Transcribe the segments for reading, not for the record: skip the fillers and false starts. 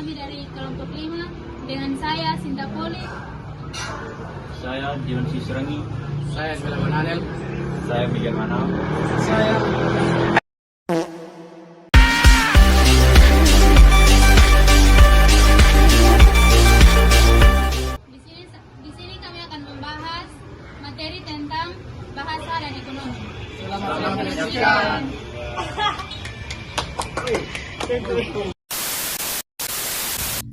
kami dari kelompok 5 dengan saya Sinta Poli. Saya Dion Sisrangi. Saya Sulaiman Anel. Saya Miguel Manao. Saya Di sini kami akan membahas materi tentang bahasa dan ekonomi. selamat menyaksikan.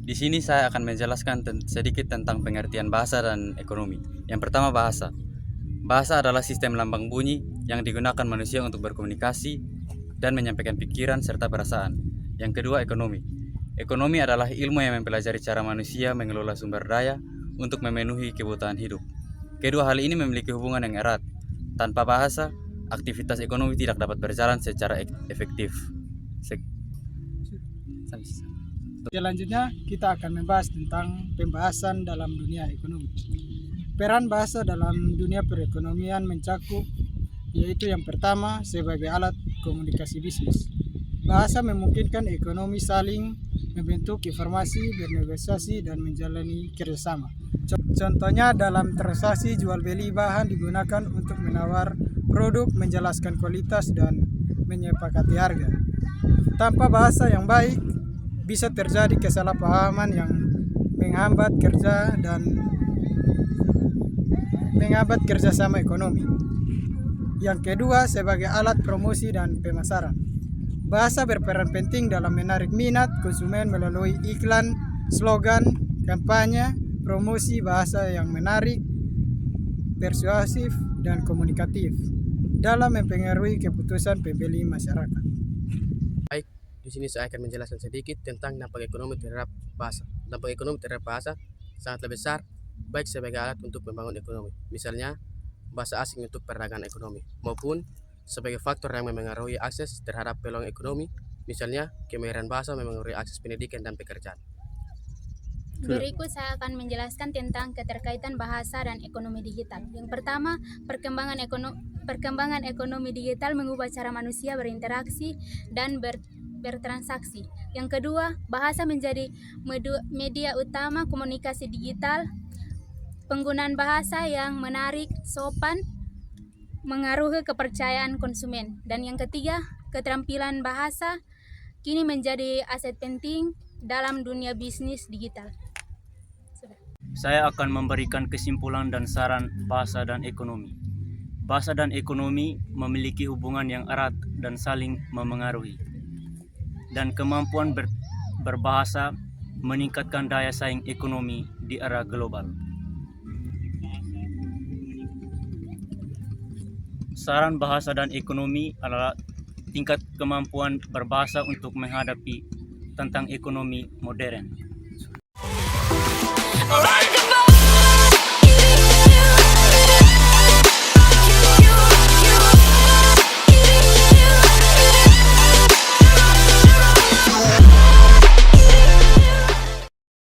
Di sini saya akan menjelaskan sedikit tentang pengertian bahasa dan ekonomi. Yang pertama, bahasa. Bahasa adalah sistem lambang bunyi yang digunakan manusia untuk berkomunikasi dan menyampaikan pikiran serta perasaan. Yang kedua, ekonomi. Ekonomi adalah ilmu yang mempelajari cara manusia mengelola sumber daya untuk memenuhi kebutuhan hidup. Kedua hal ini memiliki hubungan yang erat. Tanpa bahasa, aktivitas ekonomi tidak dapat berjalan secara efektif. Selanjutnya kita akan membahas tentang pembahasan dalam dunia ekonomi. Peran bahasa dalam dunia perekonomian mencakup yaitu yang pertama sebagai alat komunikasi bisnis. Bahasa memungkinkan ekonomi saling membentuk informasi, bernegosiasi, dan menjalani kerjasama. Contohnya dalam transaksi jual beli bahan digunakan untuk menawar produk, menjelaskan kualitas, dan menyepakati harga. Tanpa bahasa yang baik, bisa terjadi kesalahpahaman yang menghambat kerjasama ekonomi. Yang kedua, sebagai alat promosi dan pemasaran. Bahasa berperan penting dalam menarik minat konsumen melalui iklan, slogan, kampanye, promosi bahasa yang menarik, persuasif, dan komunikatif dalam mempengaruhi keputusan pembeli masyarakat. Baik, di sini saya akan menjelaskan sedikit tentang dampak ekonomi terhadap bahasa. Dampak ekonomi terhadap bahasa sangatlah besar, baik sebagai alat untuk membangun ekonomi, misalnya bahasa asing untuk perdagangan ekonomi, maupun sebagai faktor yang memengaruhi akses terhadap peluang ekonomi, misalnya kemahiran bahasa memengaruhi akses pendidikan dan pekerjaan. Berikut saya akan menjelaskan tentang keterkaitan bahasa dan ekonomi digital. Yang pertama, perkembangan ekonomi digital mengubah cara manusia berinteraksi dan bertransaksi. Yang kedua, bahasa menjadi media utama komunikasi digital. Penggunaan bahasa yang menarik, sopan, mengaruhi kepercayaan konsumen. Dan yang ketiga, keterampilan bahasa kini menjadi aset penting dalam dunia bisnis digital. Saya akan memberikan kesimpulan dan saran bahasa dan ekonomi. Bahasa dan ekonomi memiliki hubungan yang erat dan saling memengaruhi. Dan kemampuan berbahasa meningkatkan daya saing ekonomi di era global. Saran bahasa dan ekonomi adalah tingkat kemampuan berbahasa untuk menghadapi tentang ekonomi modern. Alright.